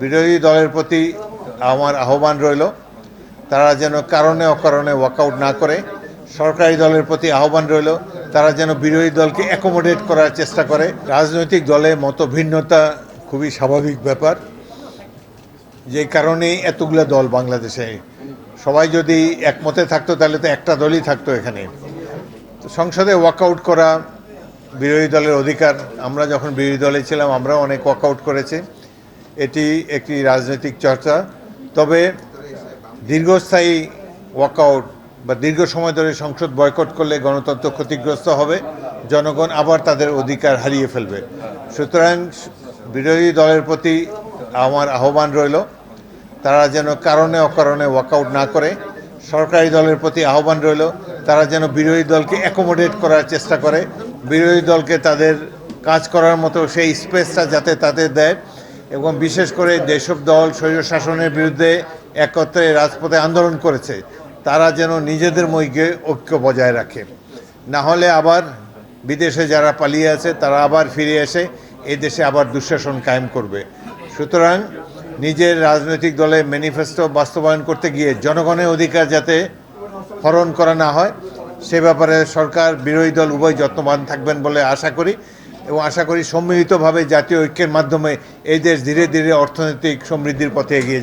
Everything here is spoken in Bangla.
বিরোধী দলের প্রতি আমার আহ্বান রইল তারা যেন কারণে অকারণে ওয়াকআউট না করে। সরকারি দলের প্রতি আহ্বান রইল তারা যেন বিরোধী দলকে অ্যাকোমোডেট করার চেষ্টা করে। রাজনৈতিক দলে মতভিন্নতা খুবই স্বাভাবিক ব্যাপার, যে কারণে এতগুলো দল বাংলাদেশে। সবাই যদি একমতে থাকতো তাহলে তো একটা দলই থাকতো এখানে। সংসদে ওয়াকআউট করা বিরোধী দলের অধিকার। আমরা যখন বিরোধী দলে ছিলাম আমরাও অনেক ওয়াকআউট করেছি, এটি একটি রাজনৈতিক চর্চা। তবে দীর্ঘস্থায়ী ওয়াকআউট বা দীর্ঘ সময় ধরে সংসদ বয়কট করলে গণতন্ত্র ক্ষতিগ্রস্ত হবে, জনগণ আবার তাদের অধিকার হারিয়ে ফেলবে। সুতরাং বিরোধী দলের প্রতি আমার আহ্বান রইল তারা যেন কারণে অকারণে ওয়াকআউট না করে। সরকারি দলের প্রতি আহ্বান রইল তারা যেন বিরোধী দলকে অ্যাকোমোডেট করার চেষ্টা করে, বিরোধী দলকে তাদের কাজ করার মতো সেই স্পেসটা যাতে তাদের দেয়। এবং বিশেষ করে যেসব দল স্বৈরশাসনের বিরুদ্ধে একত্রে রাজপথে আন্দোলন করেছে তারা যেন নিজেদের মধ্যে ঐক্য বজায় রাখে, না হলে আবার বিদেশে যারা পালিয়ে আছে তারা আবার ফিরে এসে এই দেশে আবার দুঃশাসন কায়েম করবে। সুতরাং নিজের রাজনৈতিক দলে ম্যানিফেস্টো বাস্তবায়ন করতে গিয়ে জনগণের অধিকার যাতে হরণ করা না হয় সে ব্যাপারে সরকার বিরোধী দল উভয় যত্নবান থাকবেন বলে আশা করি। এবং আশা করি সম্মিলিতভাবে জাতীয় ঐক্যের মাধ্যমে এই দেশ ধীরে ধীরে অর্থনৈতিক সমৃদ্ধির পথে এগিয়ে